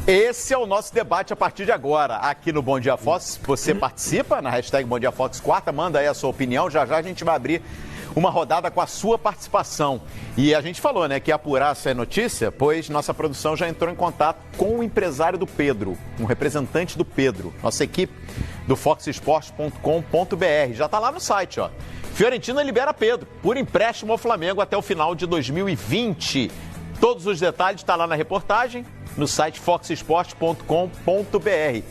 Esse é o nosso debate a partir de agora, aqui no Bom Dia Fox. Você participa na hashtag Bom Dia Fox Quarta, manda aí a sua opinião. Já já a gente vai abrir uma rodada com a sua participação. E a gente falou, né, que ia apurar essa notícia, pois nossa produção já entrou em contato com o empresário do Pedro, um representante do Pedro. Nossa equipe do foxesports.com.br já está lá no site, ó. Fiorentina libera Pedro por empréstimo ao Flamengo até o final de 2020. Todos os detalhes estão lá na reportagem, no site foxesports.com.br.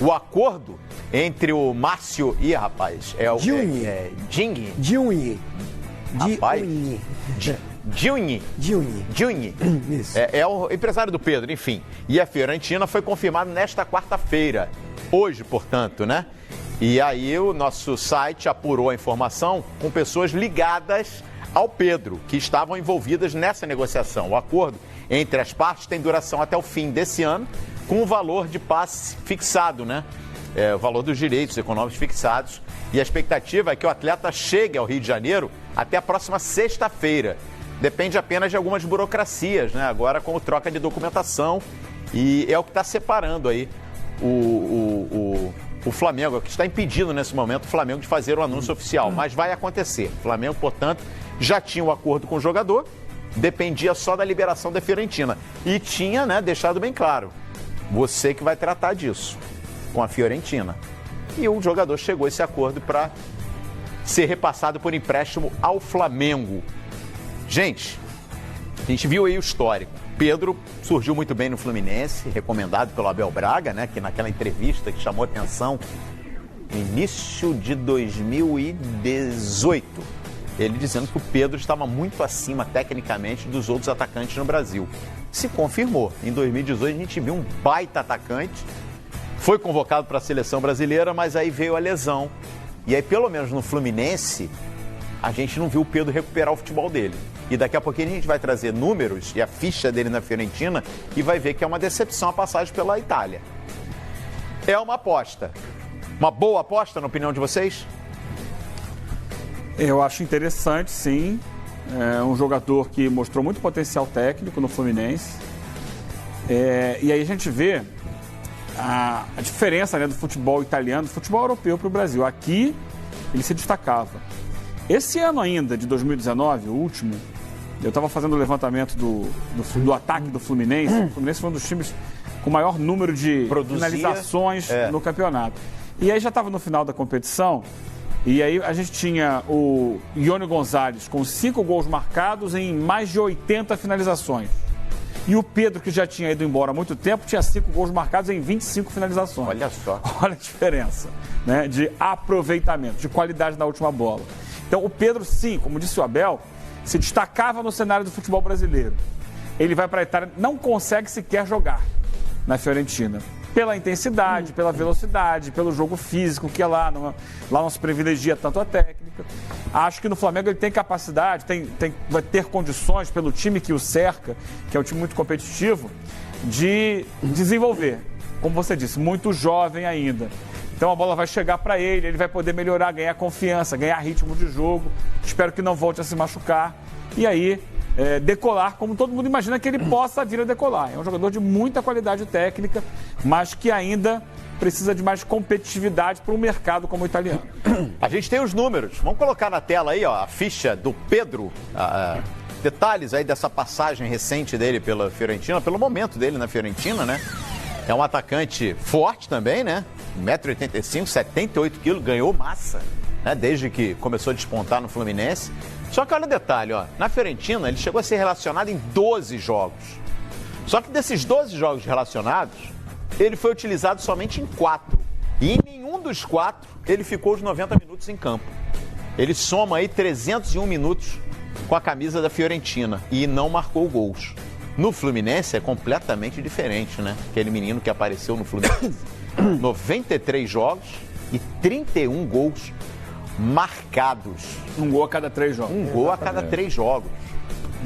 O acordo entre o Márcio e, rapaz, é o... Giunni. Giunni. Rapaz, Giunni. Isso. É o empresário do Pedro, enfim. E a Fiorentina foi confirmado nesta quarta-feira. Hoje, portanto, né? E aí o nosso site apurou a informação com pessoas ligadas ao Pedro, que estavam envolvidas nessa negociação. O acordo entre as partes tem duração até o fim desse ano, com o valor de passe fixado, né? O valor dos direitos econômicos fixados. E a expectativa é que o atleta chegue ao Rio de Janeiro até a próxima sexta-feira. Depende apenas de algumas burocracias, né? Agora com troca de documentação. E é o que está separando aí o Flamengo, que está impedindo nesse momento o Flamengo de fazer o anúncio oficial. Mas vai acontecer. O Flamengo, portanto, já tinha um acordo com o jogador, dependia só da liberação da Fiorentina. E tinha, né, deixado bem claro, você que vai tratar disso com a Fiorentina. E o jogador chegou a esse acordo para ser repassado por empréstimo ao Flamengo. Gente, a gente viu aí o histórico. Pedro surgiu muito bem no Fluminense, recomendado pelo Abel Braga, né, que naquela entrevista que chamou atenção no início de 2018, ele dizendo que o Pedro estava muito acima tecnicamente dos outros atacantes no Brasil. Se confirmou. Em 2018 a gente viu um baita atacante, foi convocado para a seleção brasileira, mas aí veio a lesão. E aí, pelo menos no Fluminense, a gente não viu o Pedro recuperar o futebol dele. E daqui a pouquinho a gente vai trazer números e a ficha dele na Fiorentina e vai ver que é uma decepção a passagem pela Itália. É uma aposta. Uma boa aposta, na opinião de vocês? Eu acho interessante, sim. É um jogador que mostrou muito potencial técnico no Fluminense. E aí a gente vê a diferença, né, do futebol italiano, do futebol europeu para o Brasil. Aqui ele se destacava. Esse ano ainda, de 2019, o último, eu estava fazendo o levantamento do ataque do Fluminense. O Fluminense foi um dos times com o maior número de finalizações no campeonato. E aí já estava no final da competição, e aí a gente tinha o Ione Gonzalez com 5 gols marcados em mais de 80 finalizações. E o Pedro, que já tinha ido embora há muito tempo, tinha 5 gols marcados em 25 finalizações. Olha só. Olha a diferença, né, de aproveitamento, de qualidade na última bola. Então o Pedro, sim, como disse o Abel, se destacava no cenário do futebol brasileiro. Ele vai para a Itália, não consegue sequer jogar na Fiorentina. Pela intensidade, pela velocidade, pelo jogo físico, que é lá não se privilegia tanto a técnica. Acho que no Flamengo ele tem capacidade, vai ter condições pelo time que o cerca, que é um time muito competitivo, de desenvolver. Como você disse, muito jovem ainda. Então a bola vai chegar para ele, ele vai poder melhorar, ganhar confiança, ganhar ritmo de jogo. Espero que não volte a se machucar. E aí, decolar, como todo mundo imagina que ele possa vir a decolar. É um jogador de muita qualidade técnica, mas que ainda precisa de mais competitividade para um mercado como o italiano. A gente tem os números. Vamos colocar na tela aí, ó, a ficha do Pedro. Detalhes aí dessa passagem recente dele pela Fiorentina, pelo momento dele na Fiorentina, né? É um atacante forte também, né? 1,85 m, 78 kg, ganhou massa, né? Desde que começou a despontar no Fluminense. Só que olha o detalhe, ó, na Fiorentina ele chegou a ser relacionado em 12 jogos. Só que desses 12 jogos relacionados, ele foi utilizado somente em 4. E em nenhum dos 4 ele ficou os 90 minutos em campo. Ele soma aí 301 minutos com a camisa da Fiorentina e não marcou gols. No Fluminense é completamente diferente, né? Aquele menino que apareceu no Fluminense. 93 jogos e 31 gols marcados. Um gol a cada 3 jogos. Um gol a cada 3 jogos.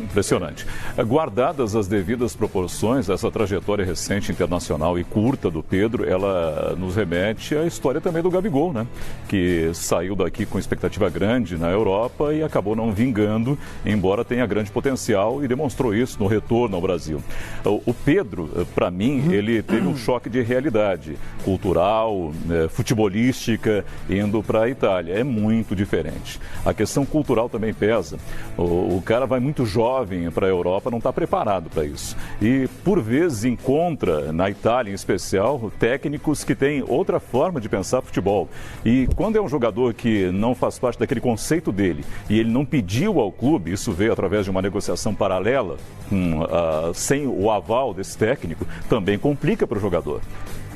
impressionante. Guardadas as devidas proporções, essa trajetória recente, internacional e curta do Pedro, ela nos remete à história também do Gabigol, né? Que saiu daqui com expectativa grande na Europa e acabou não vingando, embora tenha grande potencial, e demonstrou isso no retorno ao Brasil. O Pedro, para mim, ele teve um choque de realidade cultural, futebolística, indo para a Itália. É muito diferente. A questão cultural também pesa. O cara vai muito jovem para a Europa, não está preparado para isso. E, por vezes, encontra, na Itália em especial, técnicos que têm outra forma de pensar futebol. E quando é um jogador que não faz parte daquele conceito dele e ele não pediu ao clube, isso veio através de uma negociação paralela, sem o aval desse técnico, também complica para o jogador.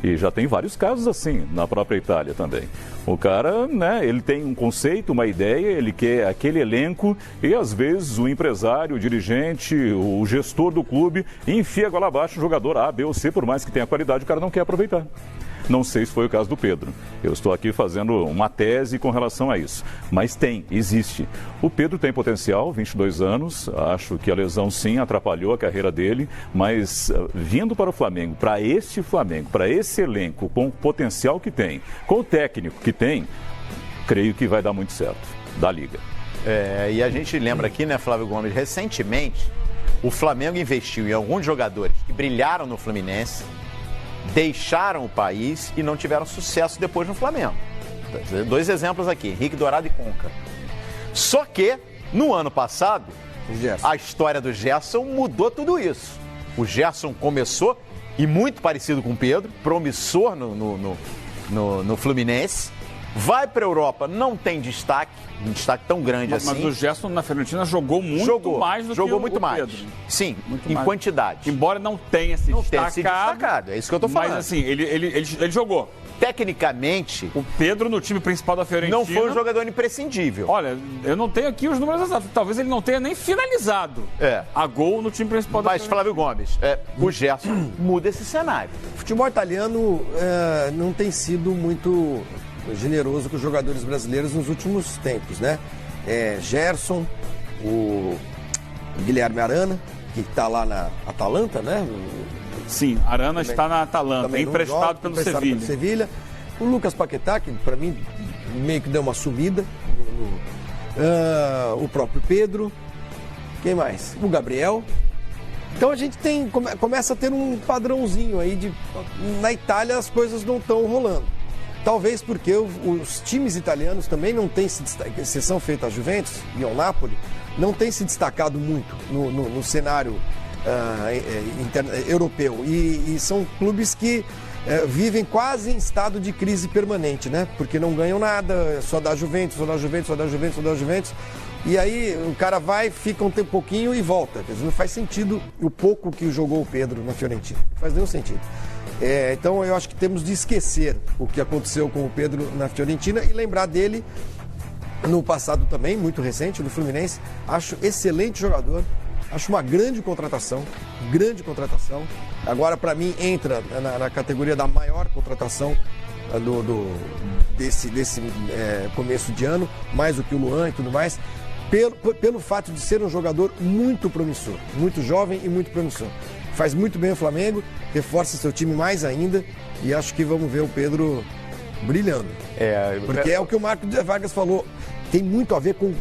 E já tem vários casos assim, na própria Itália também. O cara, né, ele tem um conceito, uma ideia, ele quer aquele elenco e às vezes o empresário, o dirigente, o gestor do clube enfia a goela abaixo o jogador A, B ou C, por mais que tenha qualidade, o cara não quer aproveitar. Não sei se foi o caso do Pedro. Eu estou aqui fazendo uma tese com relação a isso. Mas existe. O Pedro tem potencial, 22 anos. Acho que a lesão sim atrapalhou a carreira dele. Mas vindo para o Flamengo, para esse elenco, com o potencial que tem, com o técnico que tem, creio que vai dar muito certo da Liga. E a gente lembra aqui, né, Flávio Gomes, recentemente o Flamengo investiu em alguns jogadores que brilharam no Fluminense, deixaram o país e não tiveram sucesso depois no Flamengo. 2 exemplos aqui, Henrique Dourado e Conca. Só que, no ano passado, a história do Gerson mudou tudo isso. O Gerson começou, e muito parecido com o Pedro, promissor no Fluminense, vai para a Europa, não tem destaque, um destaque tão grande assim. Mas o Gerson na Fiorentina jogou muito mais do que o Pedro. Sim, muito em mais. Quantidade. Embora não tenha se destacado. É isso que eu tô falando. Mas assim, ele jogou. Tecnicamente, o Pedro no time principal da Fiorentina não foi um jogador imprescindível. Olha, eu não tenho aqui os números exatos. Talvez ele não tenha nem finalizado a gol no time principal da Fiorentina. Mas, Flávio Gomes, o Gerson muda esse cenário. O futebol italiano não tem sido muito generoso com os jogadores brasileiros nos últimos tempos, né? Gerson, o Guilherme Arana, que está lá na Atalanta, né? Sim, Arana está na Atalanta, emprestado pelo Sevilha. O Lucas Paquetá, que para mim meio que deu uma subida. O próprio Pedro. Quem mais? O Gabriel. Então a gente começa a ter um padrãozinho aí na Itália as coisas não estão rolando. Talvez porque os times italianos também não têm se destacado, exceção feita a Juventus e ao Napoli, não têm se destacado muito no cenário europeu. E são clubes que vivem quase em estado de crise permanente, né? Porque não ganham nada, só dá Juventus. E aí o cara vai, fica um pouquinho e volta. Quer dizer, não faz sentido o pouco que jogou o Pedro na Fiorentina. Não faz nenhum sentido. Então eu acho que temos de esquecer o que aconteceu com o Pedro na Fiorentina e lembrar dele no passado também, muito recente, no Fluminense. Acho excelente jogador, acho uma grande contratação. Agora, para mim, entra na categoria da maior contratação desse começo de ano, mais do que o Luan e tudo mais, pelo fato de ser um jogador muito promissor, muito jovem e muito promissor. Faz muito bem o Flamengo, reforça seu time mais ainda e acho que vamos ver o Pedro brilhando. Porque é o que o Marco Vargas falou, tem muito a ver com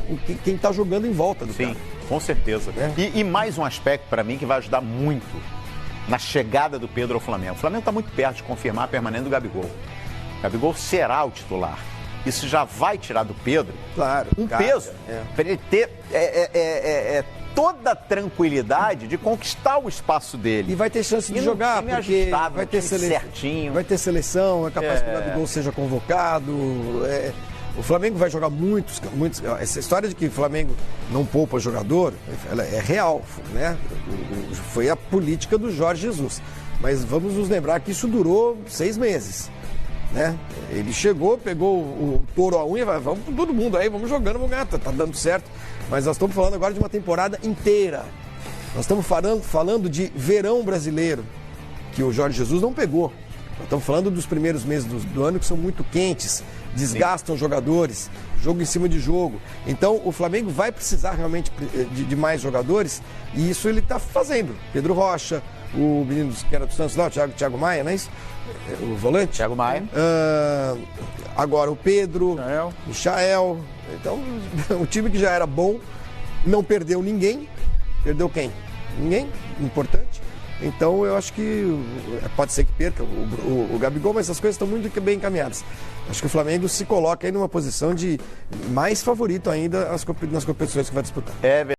quem está jogando em volta do cara. Sim, com certeza. E mais um aspecto para mim que vai ajudar muito na chegada do Pedro ao Flamengo. O Flamengo está muito perto de confirmar a permanência do Gabigol. O Gabigol será o titular. Isso já vai tirar do Pedro um peso para ele ter toda a tranquilidade de conquistar o espaço dele. E vai ter chance de jogar, porque vai ter certinho. Vai ter seleção, é capaz que o Gabigol seja convocado. O Flamengo vai jogar muitos. Essa história de que o Flamengo não poupa jogador, ela é real, né? Foi a política do Jorge Jesus. Mas vamos nos lembrar que isso durou 6 meses. Né? Ele chegou, pegou o touro à unha, vamos com todo mundo aí, vamos jogando, vamos ganhar, tá dando certo. Mas nós estamos falando agora de uma temporada inteira. Nós estamos falando de verão brasileiro, que o Jorge Jesus não pegou. Nós estamos falando dos primeiros meses do ano que são muito quentes, desgastam jogadores, jogo em cima de jogo. Então o Flamengo vai precisar realmente de mais jogadores e isso ele está fazendo. Pedro Rocha, o menino que era do Santos lá, o Thiago Maia, não é isso? O volante? Thiago Maia. Agora o Pedro, Michael. Então, o time que já era bom, não perdeu ninguém. Perdeu quem? Ninguém, importante. Então, eu acho que pode ser que perca o Gabigol, mas as coisas estão muito bem encaminhadas. Acho que o Flamengo se coloca aí numa posição de mais favorito ainda nas competições que vai disputar.